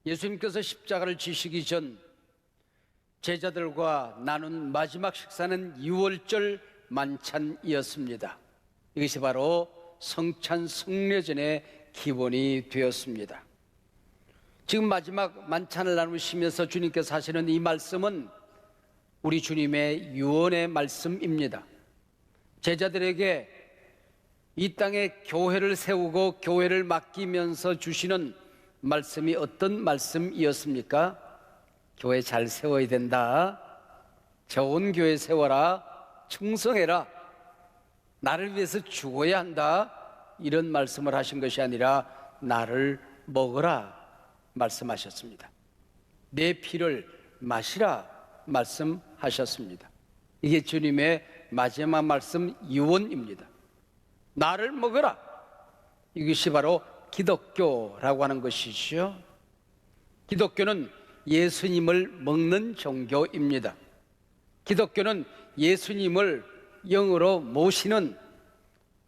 예수님께서 십자가를 지시기 전 제자들과 나눈 마지막 식사는 유월절 만찬이었습니다. 이것이 바로 성찬 성례전의 기본이 되었습니다. 지금 마지막 만찬을 나누시면서 주님께서 하시는 이 말씀은 우리 주님의 유언의 말씀입니다. 제자들에게 이 땅에 교회를 세우고 교회를 맡기면서 주시는 말씀이 어떤 말씀이었습니까? 교회 잘 세워야 된다. 좋은 교회 세워라. 충성해라. 나를 위해서 죽어야 한다. 이런 말씀을 하신 것이 아니라 나를 먹으라 말씀하셨습니다. 내 피를 마시라 말씀하셨습니다. 이게 주님의 마지막 말씀 유언입니다. 나를 먹으라. 이것이 바로 기독교라고 하는 것이죠. 기독교는 예수님을 먹는 종교입니다. 기독교는 예수님을 영으로 모시는,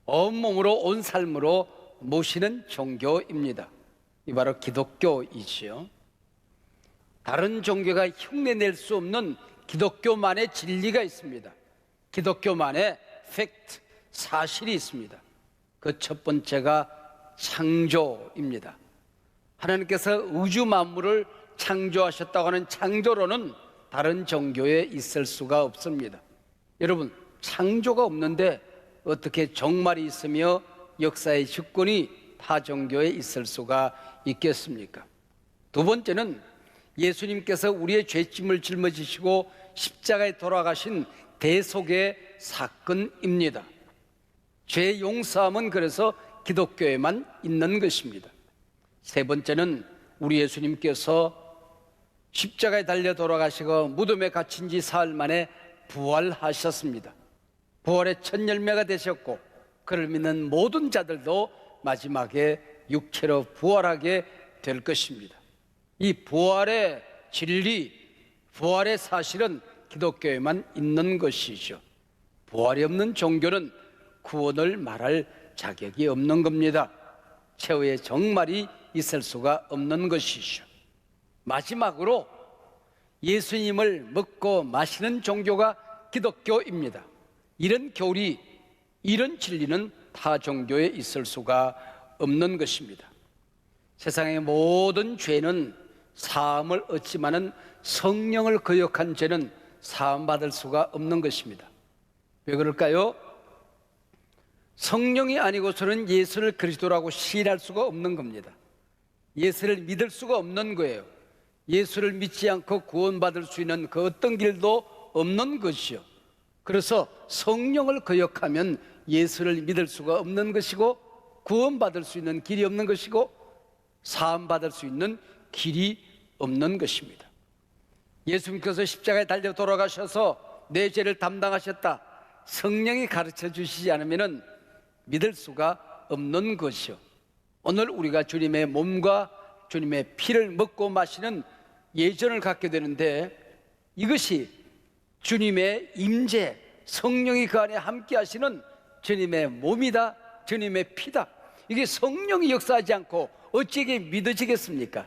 온몸으로 온 삶으로 모시는 종교입니다. 이 바로 기독교이지요. 다른 종교가 흉내낼 수 없는 기독교만의 진리가 있습니다. 기독교만의 팩트, 사실이 있습니다. 그 첫 번째가 창조입니다. 하나님께서 우주 만물을 창조하셨다고 하는 창조론은 다른 종교에 있을 수가 없습니다. 여러분, 창조가 없는데 어떻게 종말이 있으며 역사의 주권이 타 종교에 있을 수가 있겠습니까? 두 번째는 예수님께서 우리의 죄짐을 짊어지시고 십자가에 돌아가신 대속의 사건입니다. 죄 용서함은 그래서 기독교에만 있는 것입니다. 세 번째는 우리 예수님께서 십자가에 달려 돌아가시고 무덤에 갇힌 지 사흘 만에 부활하셨습니다. 부활의 첫 열매가 되셨고 그를 믿는 모든 자들도 마지막에 육체로 부활하게 될 것입니다. 이 부활의 진리, 부활의 사실은 기독교에만 있는 것이죠. 부활이 없는 종교는 구원을 말할 자격이 없는 겁니다. 최후의 종말이 있을 수가 없는 것이죠. 마지막으로 예수님을 먹고 마시는 종교가 기독교입니다. 이런 교리, 이런 진리는 타 종교에 있을 수가 없는 것입니다. 세상의 모든 죄는 사함을 얻지만은 성령을 거역한 죄는 사함받을 수가 없는 것입니다. 왜 그럴까요? 성령이 아니고서는 예수를 그리스도라고 시인할 수가 없는 겁니다. 예수를 믿을 수가 없는 거예요. 예수를 믿지 않고 구원받을 수 있는 그 어떤 길도 없는 것이요. 그래서 성령을 거역하면 예수를 믿을 수가 없는 것이고 구원받을 수 있는 길이 없는 것이고 사함받을 수 있는 길이 없는 것입니다. 예수님께서 십자가에 달려 돌아가셔서 내 죄를 담당하셨다. 성령이 가르쳐 주시지 않으면 믿을 수가 없는 것이요. 오늘 우리가 주님의 몸과 주님의 피를 먹고 마시는 예전을 갖게 되는데 이것이 주님의 임재, 성령이 그 안에 함께 하시는 주님의 몸이다, 주님의 피다. 이게 성령이 역사하지 않고 어찌 이게 믿어지겠습니까?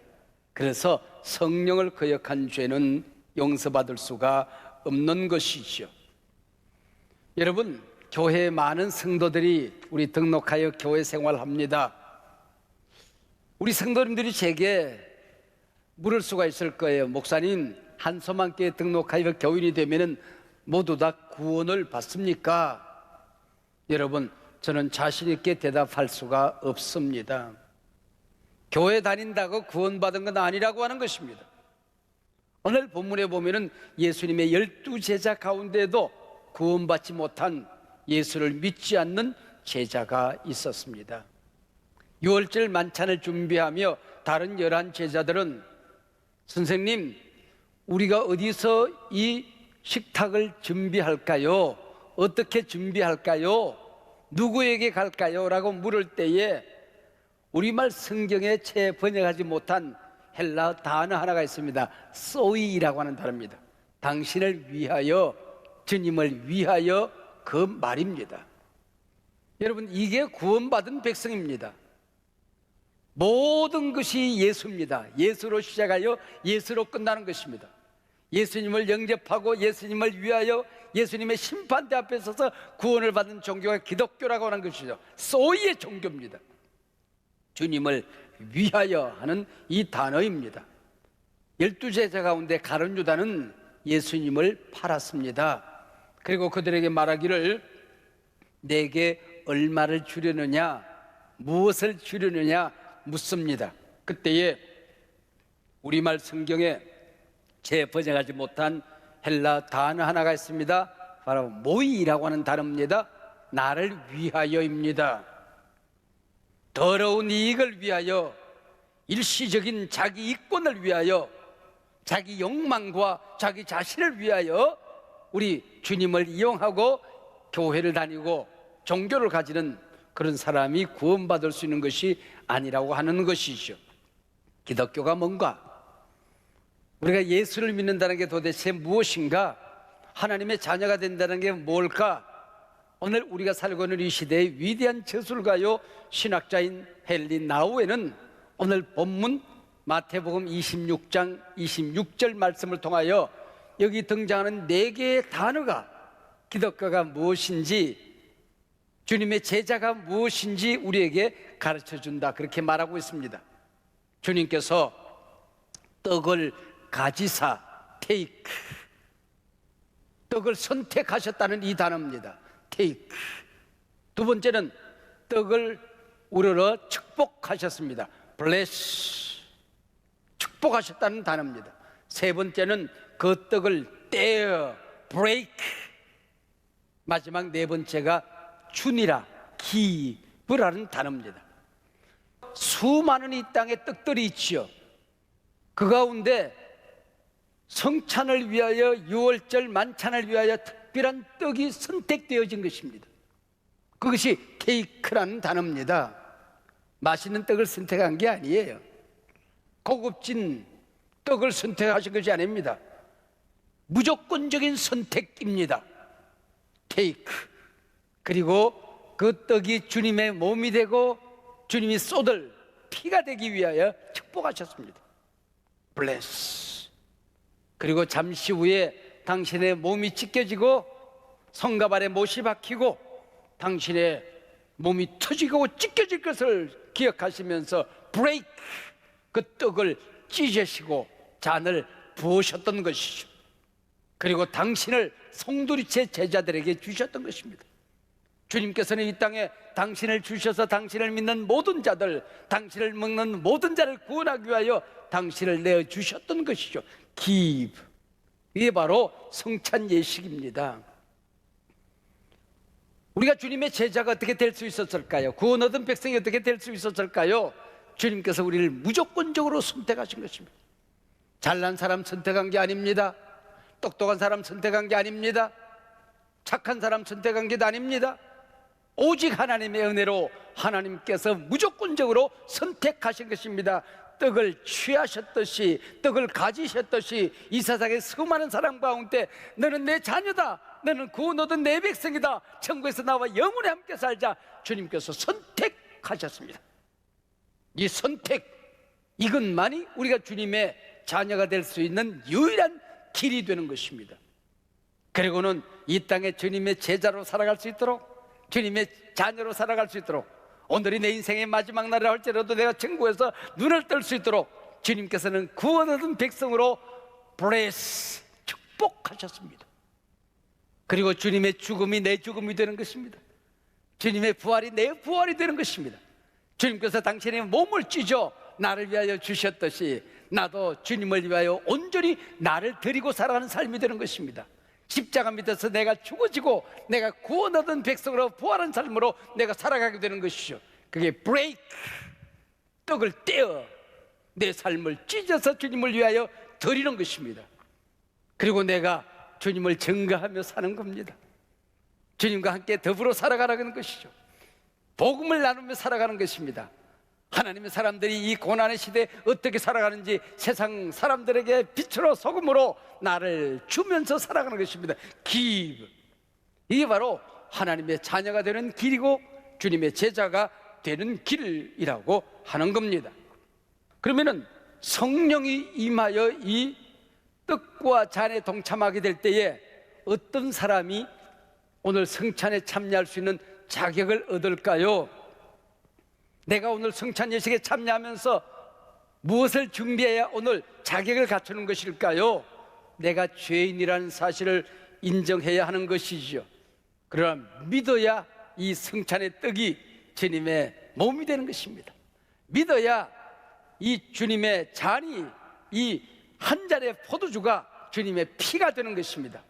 그래서 성령을 거역한 죄는 용서받을 수가 없는 것이죠. 여러분, 교회에 많은 성도들이 우리 등록하여 교회 생활합니다. 우리 성도님들이 제게 물을 수가 있을 거예요. 목사님, 한소망교회 등록하여 교인이 되면 모두 다 구원을 받습니까? 여러분, 저는 자신 있게 대답할 수가 없습니다. 교회 다닌다고 구원받은 건 아니라고 하는 것입니다. 오늘 본문에 보면은 예수님의 12제자 가운데도 구원받지 못한 예수를 믿지 않는 제자가 있었습니다. 유월절 만찬을 준비하며 다른 11제자들은 선생님, 우리가 어디서 이 식탁을 준비할까요? 어떻게 준비할까요? 누구에게 갈까요? 라고 물을 때에 우리말 성경에 채 번역하지 못한 헬라 단어 하나가 있습니다. 소이라고 하는 단어입니다. 당신을 위하여, 주님을 위하여 그 말입니다. 여러분, 이게 구원받은 백성입니다. 모든 것이 예수입니다. 예수로 시작하여 예수로 끝나는 것입니다. 예수님을 영접하고 예수님을 위하여 예수님의 심판대 앞에 서서 구원을 받는 종교가 기독교라고 하는 것이죠. 소위의 종교입니다. 주님을 위하여 하는 이 단어입니다. 12제자 가운데 가룟 유다는 예수님을 팔았습니다. 그리고 그들에게 말하기를 내게 얼마를 주려느냐, 무엇을 주려느냐 묻습니다. 그때에 우리말 성경에 재번역하지 못한 헬라 단어 하나가 있습니다. 바로 모이라고 하는 단어입니다. 나를 위하여입니다. 더러운 이익을 위하여, 일시적인 자기 이권을 위하여, 자기 욕망과 자기 자신을 위하여 우리 주님을 이용하고 교회를 다니고 종교를 가지는 그런 사람이 구원받을 수 있는 것이 아니라고 하는 것이죠. 기독교가 뭔가? 우리가 예수를 믿는다는 게 도대체 무엇인가? 하나님의 자녀가 된다는 게 뭘까? 오늘 우리가 살고 있는 이 시대의 위대한 저술가요 신학자인 헨리 나우에는 오늘 본문 마태복음 26장 26절 말씀을 통하여 여기 등장하는 4개의 단어가 기독교가 무엇인지, 주님의 제자가 무엇인지 우리에게 가르쳐준다, 그렇게 말하고 있습니다. 주님께서 떡을 가지사, take, 떡을 선택하셨다는 이 단어입니다. take. 두 번째는 떡을 우러러 축복하셨습니다. bless, 축복하셨다는 단어입니다. 세 번째는 그 떡을 떼어, break. 마지막 네 번째가 주니라, 기브라는 단어입니다. 수많은 이 땅에 떡들이 있지요. 그 가운데 성찬을 위하여, 유월절 만찬을 위하여 특별한 떡이 선택되어진 것입니다. 그것이 케이크라는 단어입니다. 맛있는 떡을 선택한 게 아니에요. 고급진 떡을 선택하신 것이 아닙니다. 무조건적인 선택입니다. 케이크. 그리고 그 떡이 주님의 몸이 되고 주님이 쏟을 피가 되기 위하여 축복하셨습니다. bless. 그리고 잠시 후에 당신의 몸이 찢겨지고 성갑 아래 못이 박히고 당신의 몸이 터지고 찢겨질 것을 기억하시면서 break, 그 떡을 찢으시고 잔을 부으셨던 것이죠. 그리고 당신을 송두리째 제자들에게 주셨던 것입니다. 주님께서는 이 땅에 당신을 주셔서 당신을 믿는 모든 자들, 당신을 먹는 모든 자를 구원하기 위하여 당신을 내어주셨던 것이죠. give. 이게 바로 성찬 예식입니다. 우리가 주님의 제자가 어떻게 될 수 있었을까요? 구원 얻은 백성이 어떻게 될 수 있었을까요? 주님께서 우리를 무조건적으로 선택하신 것입니다. 잘난 사람 선택한 게 아닙니다. 똑똑한 사람 선택한 게 아닙니다. 착한 사람 선택한 게 아닙니다. 오직 하나님의 은혜로 하나님께서 무조건적으로 선택하신 것입니다. 떡을 취하셨듯이, 떡을 가지셨듯이 이 세상의 수많은 사람 가운데 너는 내 자녀다, 너는 구원 얻은 내 백성이다, 천국에서 나와 영원히 함께 살자, 주님께서 선택하셨습니다. 이 선택, 이것만이 우리가 주님의 자녀가 될 수 있는 유일한 길이 되는 것입니다. 그리고는 이 땅에 주님의 제자로 살아갈 수 있도록, 주님의 자녀로 살아갈 수 있도록, 오늘이 내 인생의 마지막 날이라 할지라도 내가 천국에서 눈을 뜰 수 있도록 주님께서는 구원 얻은 백성으로 bless, 축복하셨습니다. 그리고 주님의 죽음이 내 죽음이 되는 것입니다. 주님의 부활이 내 부활이 되는 것입니다. 주님께서 당신의 몸을 찢어 나를 위하여 주셨듯이 나도 주님을 위하여 온전히 나를 드리고 살아가는 삶이 되는 것입니다. 십자가 밑에서 내가 죽어지고 내가 구원 얻은 백성으로 부활한 삶으로 내가 살아가게 되는 것이죠. 그게 break, 떡을 떼어 내 삶을 찢어서 주님을 위하여 드리는 것입니다. 그리고 내가 주님을 증거하며 사는 겁니다. 주님과 함께 더불어 살아가는 것이죠. 복음을 나누며 살아가는 것입니다. 하나님의 사람들이 이 고난의 시대에 어떻게 살아가는지 세상 사람들에게 빛으로 소금으로 나를 주면서 살아가는 것입니다. give. 이게 바로 하나님의 자녀가 되는 길이고 주님의 제자가 되는 길이라고 하는 겁니다. 그러면은 성령이 임하여 이 떡과 잔에 동참하게 될 때에 어떤 사람이 오늘 성찬에 참여할 수 있는 자격을 얻을까요? 내가 오늘 성찬 예식에 참여하면서 무엇을 준비해야 오늘 자격을 갖추는 것일까요? 내가 죄인이라는 사실을 인정해야 하는 것이죠. 그러나 믿어야 이 성찬의 떡이 주님의 몸이 되는 것입니다. 믿어야 이 주님의 잔이, 이 한 잔의 포도주가 주님의 피가 되는 것입니다.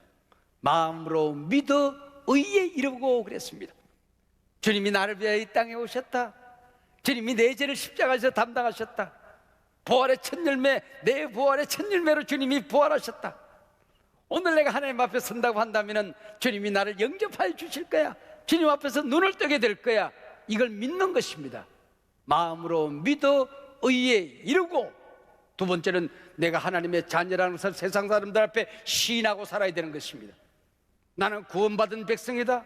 마음으로 믿어 의에 이르고 그랬습니다. 주님이 나를 위하여 이 땅에 오셨다. 주님이 내 죄를 십자가에서 담당하셨다. 부활의 첫 열매, 내 부활의 첫 열매로 주님이 부활하셨다. 오늘 내가 하나님 앞에 선다고 한다면 주님이 나를 영접하여 주실 거야. 주님 앞에서 눈을 뜨게 될 거야. 이걸 믿는 것입니다. 마음으로 믿어 의에 이르고, 두 번째는 내가 하나님의 자녀라는 것을 세상 사람들 앞에 시인하고 살아야 되는 것입니다. 나는 구원받은 백성이다.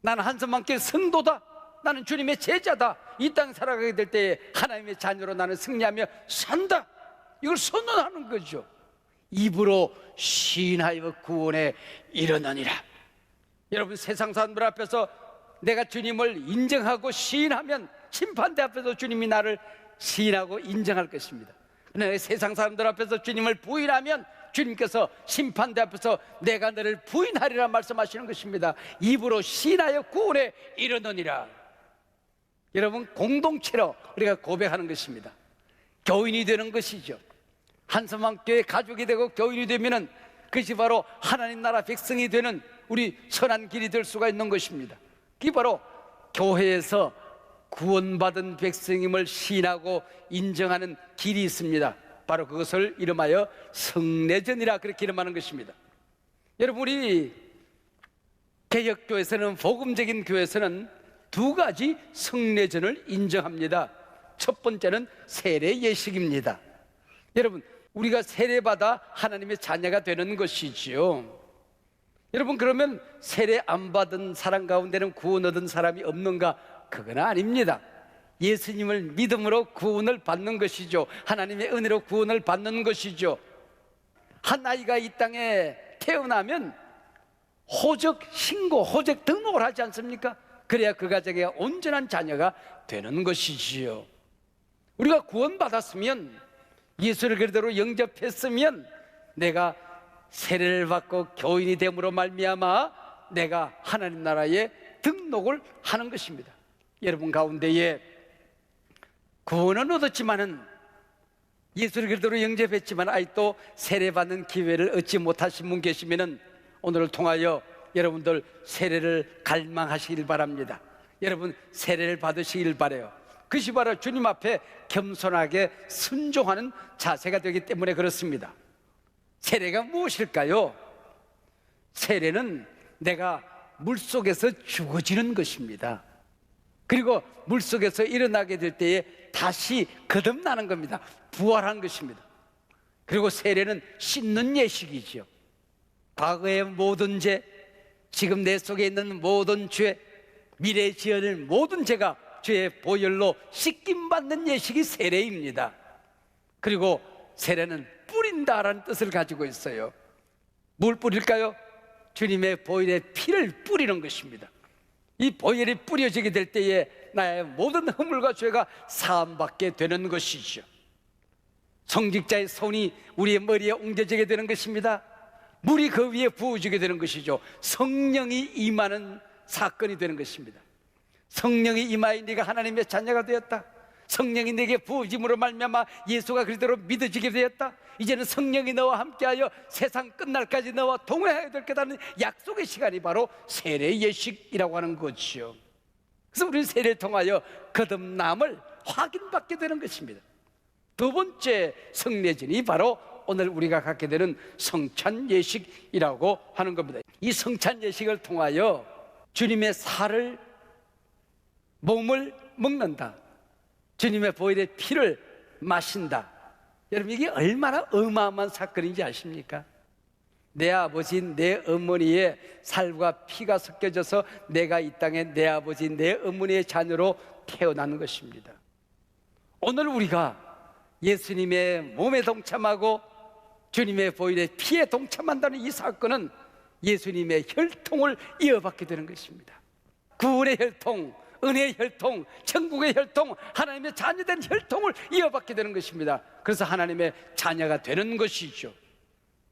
나는 한섬만길 성도다. 나는 주님의 제자다. 이 땅 살아가게 될 때에 하나님의 자녀로 나는 승리하며 산다. 이걸 선언하는 거죠. 입으로 시인하여 구원에 이르느니라. 여러분, 세상 사람들 앞에서 내가 주님을 인정하고 시인하면 심판대 앞에서 주님이 나를 시인하고 인정할 것입니다. 그러나 세상 사람들 앞에서 주님을 부인하면 주님께서 심판대 앞에서 내가 너를 부인하리라 말씀하시는 것입니다. 입으로 시인하여 구원에 이르느니라. 여러분, 공동체로 우리가 고백하는 것입니다. 교인이 되는 것이죠. 한섬왕교회 가족이 되고 교인이 되면은 그것이 바로 하나님 나라 백성이 되는 우리 선한 길이 될 수가 있는 것입니다. 그게 바로 교회에서 구원받은 백성임을 시인하고 인정하는 길이 있습니다. 바로 그것을 이름하여 성례전이라 그렇게 이름하는 것입니다. 여러분, 우리 개혁교회에서는, 복음적인 교회에서는 두 가지 성례전을 인정합니다. 첫 번째는 세례 예식입니다. 여러분, 우리가 세례받아 하나님의 자녀가 되는 것이지요. 여러분, 그러면 세례 안 받은 사람 가운데는 구원 얻은 사람이 없는가? 그건 아닙니다. 예수님을 믿음으로 구원을 받는 것이죠. 하나님의 은혜로 구원을 받는 것이죠. 한 아이가 이 땅에 태어나면 호적 신고, 호적 등록을 하지 않습니까? 그래야 그 가정에 온전한 자녀가 되는 것이지요. 우리가 구원받았으면, 예수를 그대로 영접했으면 내가 세례를 받고 교인이 됨으로 말미암아 내가 하나님 나라에 등록을 하는 것입니다. 여러분 가운데에 구원은 얻었지만은, 예수를 그대로 영접했지만 아직도 세례받는 기회를 얻지 못하신 분 계시면은 오늘을 통하여 여러분들 세례를 갈망하시길 바랍니다. 여러분, 세례를 받으시길 바라요. 그것이 바로 주님 앞에 겸손하게 순종하는 자세가 되기 때문에 그렇습니다. 세례가 무엇일까요? 세례는 내가 물속에서 죽어지는 것입니다. 그리고 물속에서 일어나게 될 때에 다시 거듭나는 겁니다. 부활한 것입니다. 그리고 세례는 씻는 예식이죠. 과거의 모든 죄, 지금 내 속에 있는 모든 죄, 미래에 지어낼 모든 죄가 죄의 보혈로 씻김받는 예식이 세례입니다. 그리고 세례는 뿌린다라는 뜻을 가지고 있어요. 뭘 뿌릴까요? 주님의 보혈의 피를 뿌리는 것입니다. 이 보혈이 뿌려지게 될 때에 나의 모든 허물과 죄가 사함받게 되는 것이죠. 성직자의 손이 우리의 머리에 옮겨지게 되는 것입니다. 물이 그 위에 부어지게 되는 것이죠. 성령이 임하는 사건이 되는 것입니다. 성령이 임하여 네가 하나님의 자녀가 되었다. 성령이 내게 부어짐으로 말미암아 예수가 그리스도로 믿어지게 되었다. 이제는 성령이 너와 함께하여 세상 끝날까지 너와 동행하게 될 거다는 약속의 시간이 바로 세례 예식이라고 하는 거죠. 그래서 우리는 세례를 통하여 거듭남을 확인받게 되는 것입니다. 두 번째 성례전이 바로 오늘 우리가 갖게 되는 성찬 예식이라고 하는 겁니다. 이 성찬 예식을 통하여 주님의 살을, 몸을 먹는다. 주님의 보혈의 피를 마신다. 여러분, 이게 얼마나 어마어마한 사건인지 아십니까? 내 아버지, 내 어머니의 살과 피가 섞여져서 내가 이 땅에 내 아버지, 내 어머니의 자녀로 태어난 것입니다. 오늘 우리가 예수님의 몸에 동참하고 주님의 보혈의 피에 동참한다는 이 사건은 예수님의 혈통을 이어받게 되는 것입니다. 구원의 혈통, 은혜의 혈통, 천국의 혈통, 하나님의 자녀된 혈통을 이어받게 되는 것입니다. 그래서 하나님의 자녀가 되는 것이죠.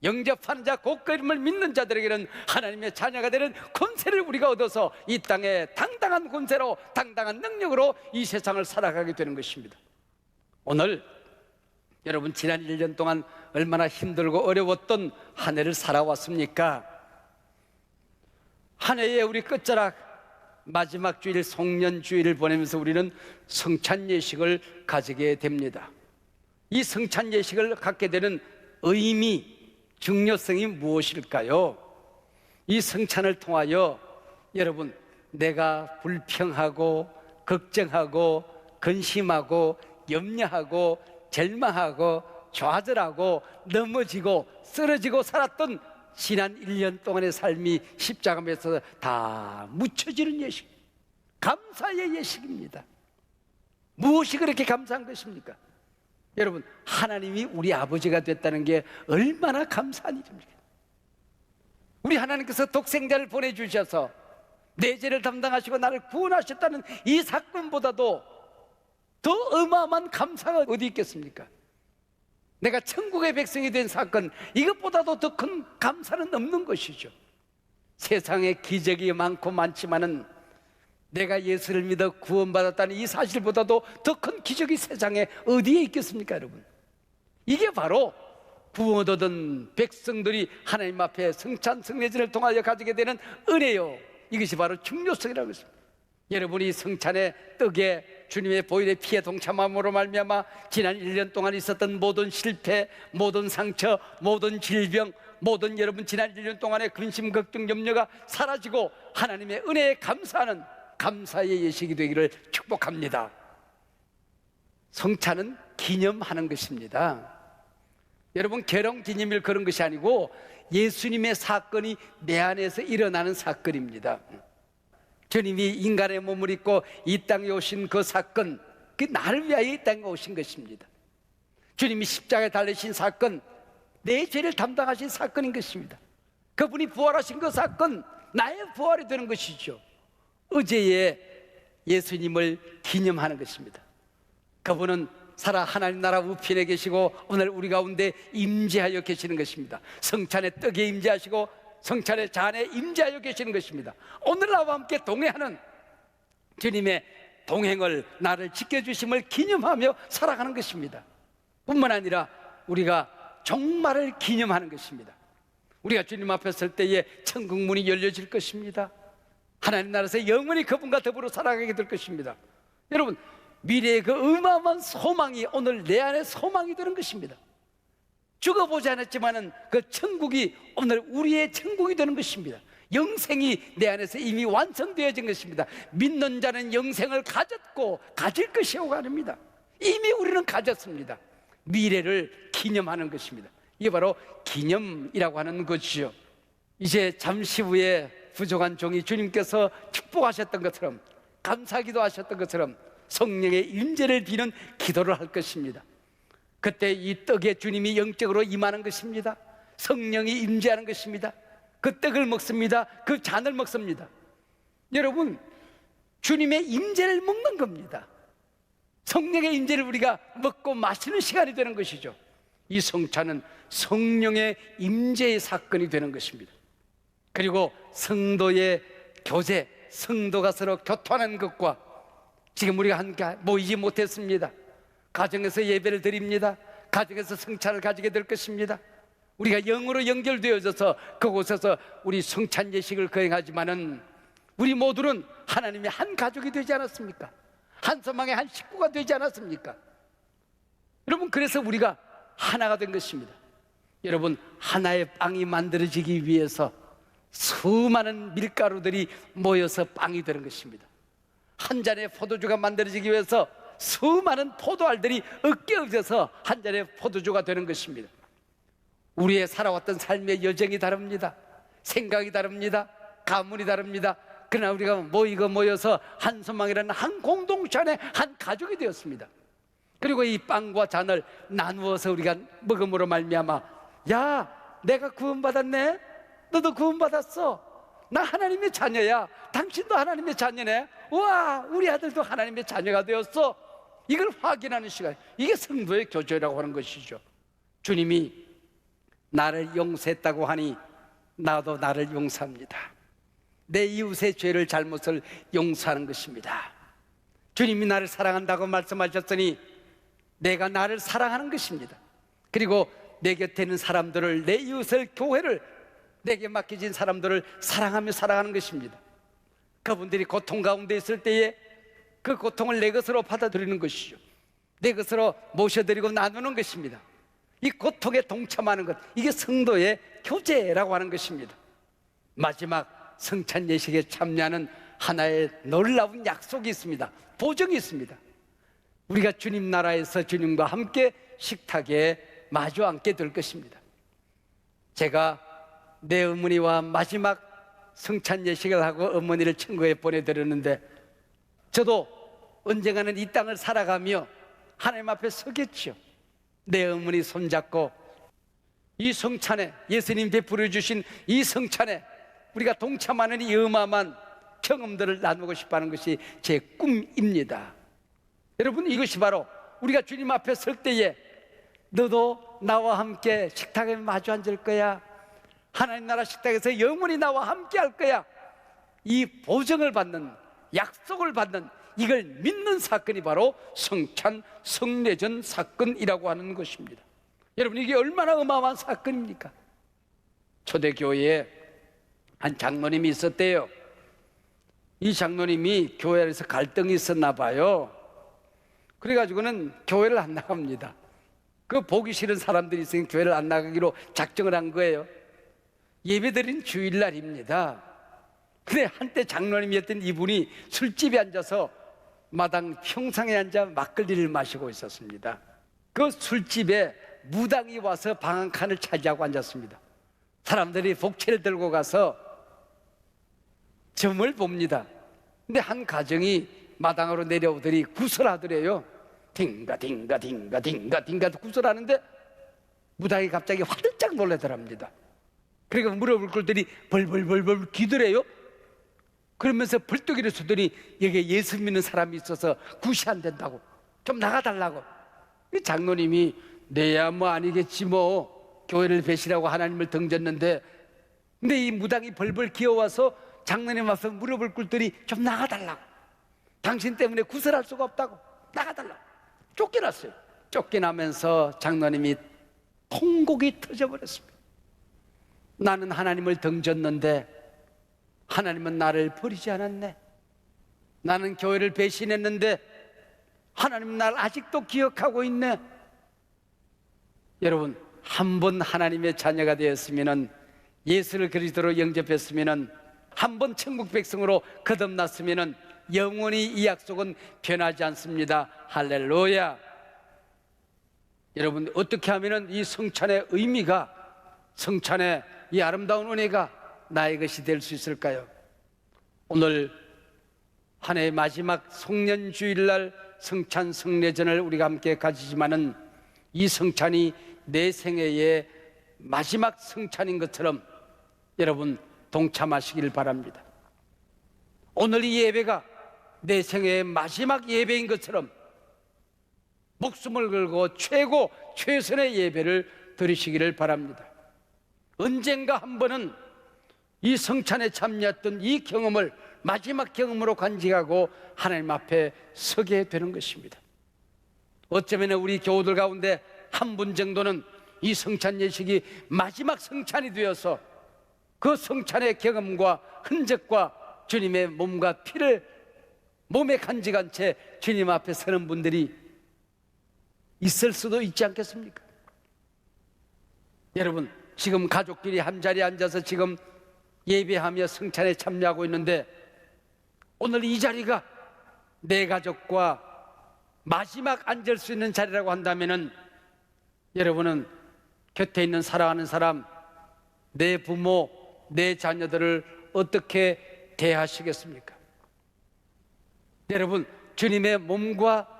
영접하는 자, 곧 그림을 믿는 자들에게는 하나님의 자녀가 되는 권세를 우리가 얻어서 이 땅에 당당한 권세로, 당당한 능력으로 이 세상을 살아가게 되는 것입니다. 오늘 여러분, 지난 1년 동안 얼마나 힘들고 어려웠던 한 해를 살아왔습니까? 한 해의 우리 끝자락 마지막 주일, 송년주일을 보내면서 우리는 성찬 예식을 가지게 됩니다. 이 성찬 예식을 갖게 되는 의미, 중요성이 무엇일까요? 이 성찬을 통하여 여러분, 내가 불평하고 걱정하고 근심하고 염려하고 절망하고 좌절하고 넘어지고 쓰러지고 살았던 지난 1년 동안의 삶이 십자가에서 다 묻혀지는 예식, 감사의 예식입니다. 무엇이 그렇게 감사한 것입니까? 여러분, 하나님이 우리 아버지가 됐다는 게 얼마나 감사한 일입니까? 우리 하나님께서 독생자를 보내주셔서 내 죄를 담당하시고 나를 구원하셨다는 이 사건보다도 더 어마어마한 감사가 어디 있겠습니까? 내가 천국의 백성이 된 사건, 이것보다도 더 큰 감사는 없는 것이죠. 세상에 기적이 많고 많지만은 내가 예수를 믿어 구원받았다는 이 사실보다도 더 큰 기적이 세상에 어디에 있겠습니까, 여러분? 이게 바로 구원 얻은 백성들이 하나님 앞에 성찬 성례제를 통하여 가지게 되는 은혜요, 이것이 바로 중요성이라고 했습니다. 여러분이 성찬의 떡에 주님의 보혈의 피에 동참함으로 말미암아 지난 1년 동안 있었던 모든 실패, 모든 상처, 모든 질병, 모든 여러분 지난 1년 동안의 근심, 걱정, 염려가 사라지고 하나님의 은혜에 감사하는 감사의 예식이 되기를 축복합니다. 성찬은 기념하는 것입니다. 여러분, 결혼 기념일 그런 것이 아니고 예수님의 사건이 내 안에서 일어나는 사건입니다. 주님이 인간의 몸을 입고 이 땅에 오신 그 사건, 그 나를 위하여 이 땅에 오신 것입니다. 주님이 십자가에 달리신 사건, 내 죄를 담당하신 사건인 것입니다. 그분이 부활하신 그 사건, 나의 부활이 되는 것이죠. 어제의 예수님을 기념하는 것입니다. 그분은 살아 하나님 나라 우편에 계시고 오늘 우리 가운데 임재하여 계시는 것입니다. 성찬의 떡에 임재하시고 성찬의 잔에 임재하여 계시는 것입니다. 오늘 나와 함께 동행하는 주님의 동행을, 나를 지켜주심을 기념하며 살아가는 것입니다. 뿐만 아니라 우리가 종말을 기념하는 것입니다. 우리가 주님 앞에 설 때에 천국 문이 열려질 것입니다. 하나님 나라에서 영원히 그분과 더불어 살아가게 될 것입니다. 여러분, 미래의 그 어마어마한 소망이 오늘 내 안에 소망이 되는 것입니다. 죽어보지 않았지만은 그 천국이 오늘 우리의 천국이 되는 것입니다. 영생이 내 안에서 이미 완성되어진 것입니다. 믿는 자는 영생을 가졌고 가질 것이오고 아닙니다. 이미 우리는 가졌습니다. 미래를 기념하는 것입니다. 이게 바로 기념이라고 하는 것이죠. 이제 잠시 후에 부족한 종이 주님께서 축복하셨던 것처럼, 감사기도 하셨던 것처럼 성령의 임재를 비는 기도를 할 것입니다. 그때 이 떡에 주님이 영적으로 임하는 것입니다. 성령이 임재하는 것입니다. 그 떡을 먹습니다. 그 잔을 먹습니다. 여러분, 주님의 임재를 먹는 겁니다. 성령의 임재를 우리가 먹고 마시는 시간이 되는 것이죠. 이 성찬은 성령의 임재의 사건이 되는 것입니다. 그리고 성도의 교제, 성도가 서로 교통하는 것과 지금 우리가 함께 모이지 못했습니다. 가정에서 예배를 드립니다. 가정에서 성찬을 가지게 될 것입니다. 우리가 영으로 연결되어져서 그곳에서 우리 성찬 예식을 거행하지만은 우리 모두는 하나님의 한 가족이 되지 않았습니까? 한 소망의 한 식구가 되지 않았습니까? 여러분, 그래서 우리가 하나가 된 것입니다. 여러분, 하나의 빵이 만들어지기 위해서 수많은 밀가루들이 모여서 빵이 되는 것입니다. 한 잔의 포도주가 만들어지기 위해서 수많은 포도알들이 엮여져서 한 잔의 포도주가 되는 것입니다. 우리의 살아왔던 삶의 여정이 다릅니다. 생각이 다릅니다. 가문이 다릅니다. 그러나 우리가 모여서 한 소망이라는 한 공동체 안에 한 가족이 되었습니다. 그리고 이 빵과 잔을 나누어서 우리가 먹음으로 말미암아, 야, 내가 구원받았네, 너도 구원받았어, 나 하나님의 자녀야, 당신도 하나님의 자녀네, 와, 우리 아들도 하나님의 자녀가 되었어, 이걸 확인하는 시간, 이게 성도의 교제라고 하는 것이죠. 주님이 나를 용서했다고 하니 나도 나를 용서합니다. 내 이웃의 죄를, 잘못을 용서하는 것입니다. 주님이 나를 사랑한다고 말씀하셨으니 내가 나를 사랑하는 것입니다. 그리고 내 곁에 있는 사람들을, 내 이웃을, 교회를, 내게 맡겨진 사람들을 사랑하며 살아가는 것입니다. 그분들이 고통 가운데 있을 때에 그 고통을 내 것으로 받아들이는 것이죠. 내 것으로 모셔드리고 나누는 것입니다. 이 고통에 동참하는 것, 이게 성도의 교제라고 하는 것입니다. 마지막 성찬 예식에 참여하는 하나의 놀라운 약속이 있습니다. 보증이 있습니다. 우리가 주님 나라에서 주님과 함께 식탁에 마주 앉게 될 것입니다. 제가 내 어머니와 마지막 성찬 예식을 하고 어머니를 천국에 보내드렸는데, 저도 언젠가는 이 땅을 살아가며 하나님 앞에 서겠죠. 내 어머니 손잡고 이 성찬에, 예수님 베풀어 주신 이 성찬에 우리가 동참하는 이 어마어마한 경험들을 나누고 싶어하는 것이 제 꿈입니다. 여러분, 이것이 바로 우리가 주님 앞에 설 때에 너도 나와 함께 식탁에 마주 앉을 거야, 하나님 나라 식탁에서 영원히 나와 함께 할 거야, 이 보증을 받는, 약속을 받는, 이걸 믿는 사건이 바로 성찬 성례전 사건이라고 하는 것입니다. 여러분, 이게 얼마나 어마어마한 사건입니까? 초대교회에 한 장로님이 있었대요. 이 장로님이 교회 안에서 갈등이 있었나 봐요. 그래가지고는 교회를 안 나갑니다. 그 보기 싫은 사람들이 있으니 교회를 안 나가기로 작정을 한 거예요. 예배드린 주일날입니다. 근데 한때 장로님이었던 이분이 술집에 앉아서 마당 평상에 앉아 막걸리를 마시고 있었습니다. 그 술집에 무당이 와서 방 한 칸을 차지하고 앉았습니다. 사람들이 복채를 들고 가서 점을 봅니다. 근데 한 가정이 마당으로 내려오더니 구설하더래요. 딩가 딩가 딩가 딩가 딩가 구설하는데 무당이 갑자기 화들짝 놀라더랍니다. 그러니까 무릎을 꿇더니 벌벌벌벌 기더래요. 그러면서 벌떡 일어서더니 여기에 예수 믿는 사람이 있어서 굿이 안 된다고, 좀 나가달라고. 장로님이 내야 뭐 아니겠지, 뭐 교회를 배신하고 하나님을 등졌는데, 근데 이 무당이 벌벌 기어와서 장로님 앞에 무릎을 꿇더니 좀 나가달라고, 당신 때문에 구설할 수가 없다고, 나가달라고. 쫓겨났어요. 쫓겨나면서 장로님이 통곡이 터져버렸습니다. 나는 하나님을 등졌는데 하나님은 나를 버리지 않았네. 나는 교회를 배신했는데 하나님은 나를 아직도 기억하고 있네. 여러분, 한 번 하나님의 자녀가 되었으면, 예수를 그리스도로 영접했으면, 한 번 천국 백성으로 거듭났으면 영원히 이 약속은 변하지 않습니다. 할렐루야. 여러분, 어떻게 하면 이 성찬의 의미가, 성찬의 이 아름다운 은혜가 나의 것이 될 수 있을까요? 오늘 한 해의 마지막 송년주일날 성찬 성례전을 우리가 함께 가지지만은, 이 성찬이 내 생애의 마지막 성찬인 것처럼 여러분 동참하시길 바랍니다. 오늘 이 예배가 내 생애의 마지막 예배인 것처럼 목숨을 걸고 최선의 예배를 드리시기를 바랍니다. 언젠가 한 번은 이 성찬에 참여했던 이 경험을 마지막 경험으로 간직하고 하나님 앞에 서게 되는 것입니다. 어쩌면 우리 교우들 가운데 한 분 정도는 이 성찬 예식이 마지막 성찬이 되어서 그 성찬의 경험과 흔적과 주님의 몸과 피를 몸에 간직한 채 주님 앞에 서는 분들이 있을 수도 있지 않겠습니까? 여러분, 지금 가족끼리 한자리에 앉아서 지금 예배하며 성찬에 참여하고 있는데, 오늘 이 자리가 내 가족과 마지막 앉을 수 있는 자리라고 한다면은, 여러분은 곁에 있는 사랑하는 사람, 내 부모, 내 자녀들을 어떻게 대하시겠습니까? 여러분, 주님의 몸과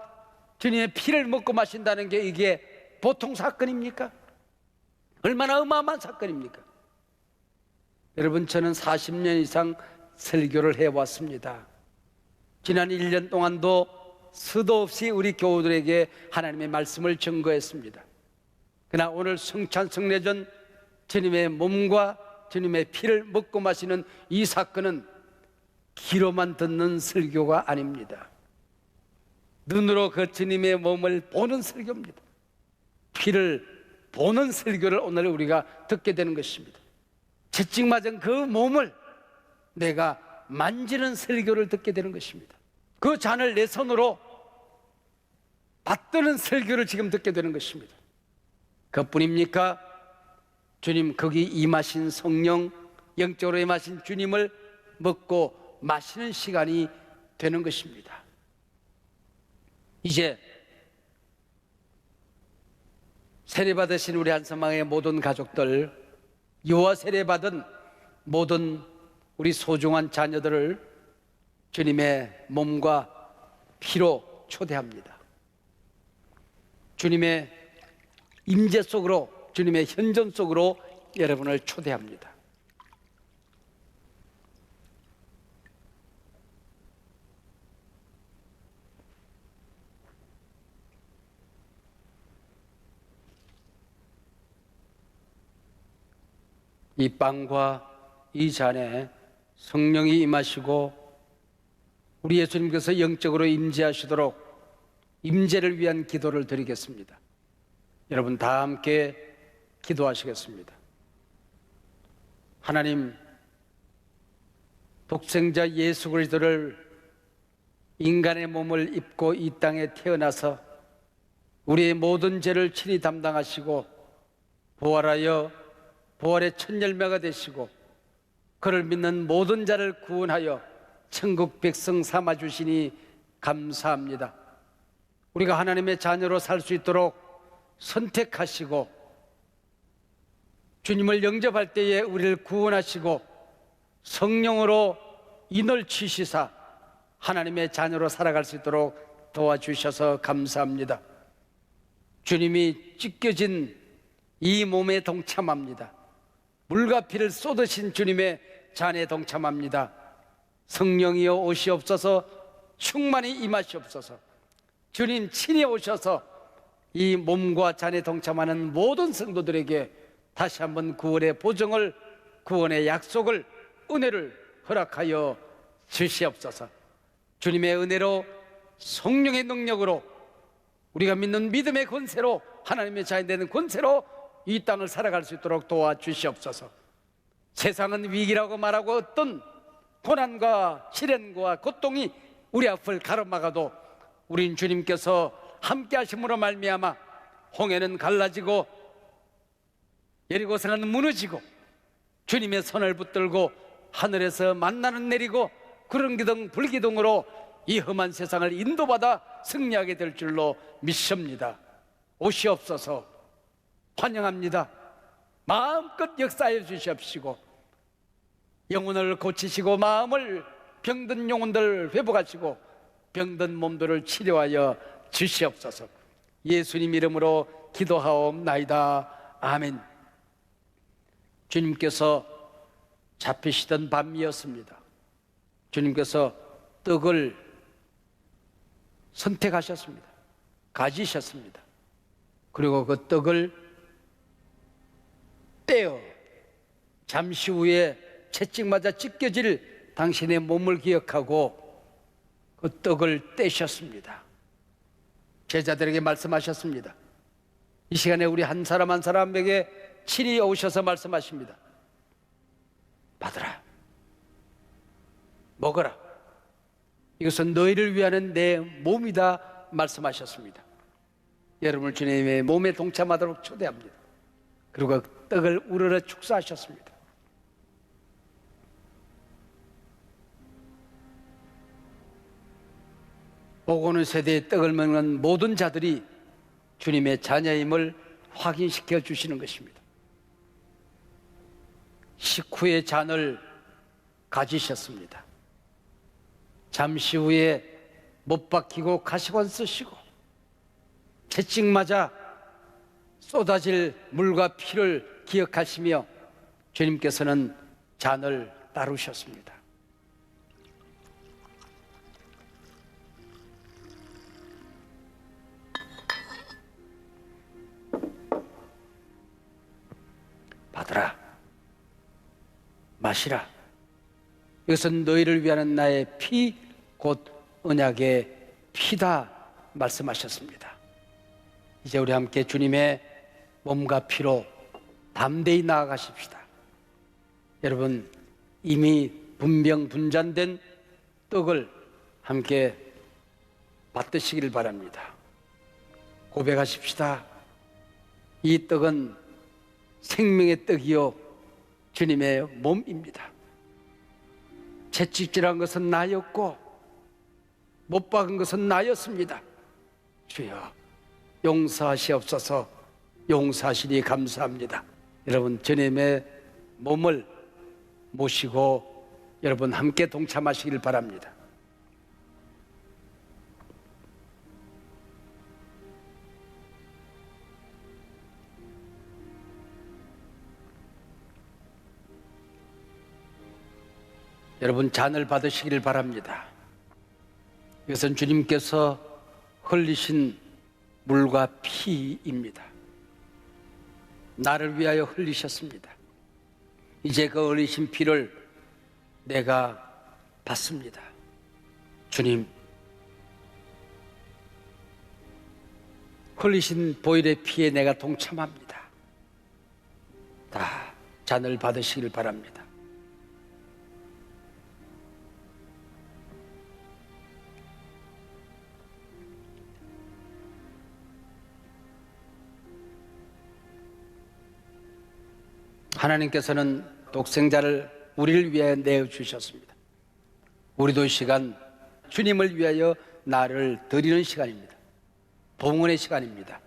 주님의 피를 먹고 마신다는 게 이게 보통 사건입니까? 얼마나 어마어마한 사건입니까? 여러분, 저는 40년 이상 설교를 해왔습니다. 지난 1년 동안도 수도 없이 우리 교우들에게 하나님의 말씀을 증거했습니다. 그러나 오늘 성찬 성례전 주님의 몸과 주님의 피를 먹고 마시는 이 사건은 귀로만 듣는 설교가 아닙니다. 눈으로 그 주님의 몸을 보는 설교입니다. 피를 보는 설교를 오늘 우리가 듣게 되는 것입니다. 채찍 맞은 그 몸을 내가 만지는 설교를 듣게 되는 것입니다. 그 잔을 내 손으로 받드는 설교를 지금 듣게 되는 것입니다. 그뿐입니까? 주님 거기 임하신 성령, 영적으로 임하신 주님을 먹고 마시는 시간이 되는 것입니다. 이제 세례받으신 우리 한선망의 모든 가족들, 유아 세례받은 모든 우리 소중한 자녀들을 주님의 몸과 피로 초대합니다. 주님의 임재 속으로, 주님의 현존 속으로 여러분을 초대합니다. 이 빵과 이 잔에 성령이 임하시고 우리 예수님께서 영적으로 임재하시도록 임재를 위한 기도를 드리겠습니다. 여러분 다 함께 기도하시겠습니다. 하나님, 독생자 예수 그리스도를 인간의 몸을 입고 이 땅에 태어나서 우리의 모든 죄를 친히 담당하시고 부활하여 부활의 첫 열매가 되시고 그를 믿는 모든 자를 구원하여 천국 백성 삼아주시니 감사합니다. 우리가 하나님의 자녀로 살 수 있도록 선택하시고 주님을 영접할 때에 우리를 구원하시고 성령으로 인을 치시사 하나님의 자녀로 살아갈 수 있도록 도와주셔서 감사합니다. 주님이 찢겨진 이 몸에 동참합니다. 물과 피를 쏟으신 주님의 잔에 동참합니다. 성령이여 오시옵소서, 충만히 임하시옵소서. 주님 친히 오셔서 이 몸과 잔에 동참하는 모든 성도들에게 다시 한번 구원의 보증을, 구원의 약속을, 은혜를 허락하여 주시옵소서. 주님의 은혜로, 성령의 능력으로, 우리가 믿는 믿음의 권세로, 하나님의 자녀 되는 권세로 이 땅을 살아갈 수 있도록 도와주시옵소서. 세상은 위기라고 말하고 어떤 고난과 시련과 고통이 우리 앞을 가로막아도 우린 주님께서 함께 하심으로 말미암아 홍해는 갈라지고 여리고성은 무너지고 주님의 손을 붙들고 하늘에서 만나는 내리고 구름기둥 불기둥으로 이 험한 세상을 인도받아 승리하게 될 줄로 믿습니다. 오시옵소서. 환영합니다. 마음껏 역사해 주시옵시고 영혼을 고치시고 마음을 병든 영혼들 회복하시고 병든 몸들을 치료하여 주시옵소서. 예수님 이름으로 기도하옵나이다. 아멘. 주님께서 잡히시던 밤이었습니다. 주님께서 떡을 선택하셨습니다. 가지셨습니다. 그리고 그 떡을 떼어 잠시 후에 채찍 맞아 찢겨질 당신의 몸을 기억하고 그 떡을 떼셨습니다. 제자들에게 말씀하셨습니다. 이 시간에 우리 한 사람 한 사람에게 친히 오셔서 말씀하십니다. 받으라, 먹어라, 이것은 너희를 위하는 내 몸이다 말씀하셨습니다. 여러분을 주님의 몸에 동참하도록 초대합니다. 그리고 떡을 우러러 축사하셨습니다. 오고 오는 세대의 떡을 먹는 모든 자들이 주님의 자녀임을 확인시켜 주시는 것입니다. 식후의 잔을 가지셨습니다. 잠시 후에 못 박히고 가시관 쓰시고 채찍 맞아 쏟아질 물과 피를 기억하시며 주님께서는 잔을 따르셨습니다. 받으라, 마시라. 이것은 너희를 위한 나의 피, 곧 언약의 피다 말씀하셨습니다. 이제 우리 함께 주님의 몸과 피로 담대히 나아가십시다. 여러분, 이미 분명분잔된 떡을 함께 받으시기를 바랍니다. 고백하십시다. 이 떡은 생명의 떡이요 주님의 몸입니다. 채찍질한 것은 나였고 못 박은 것은 나였습니다. 주여 용서하시옵소서. 용서하시니 감사합니다. 여러분, 주님의 몸을 모시고 여러분 함께 동참하시길 바랍니다. 여러분, 잔을 받으시기를 바랍니다. 이것은 주님께서 흘리신 물과 피입니다. 나를 위하여 흘리셨습니다. 이제 그 흘리신 피를 내가 받습니다. 주님, 흘리신 보혈의 피에 내가 동참합니다. 다 잔을 받으시길 바랍니다. 하나님께서는 독생자를 우리를 위하여 내어주셨습니다. 우리도 이 시간 주님을 위하여 나를 드리는 시간입니다. 봉헌의 시간입니다.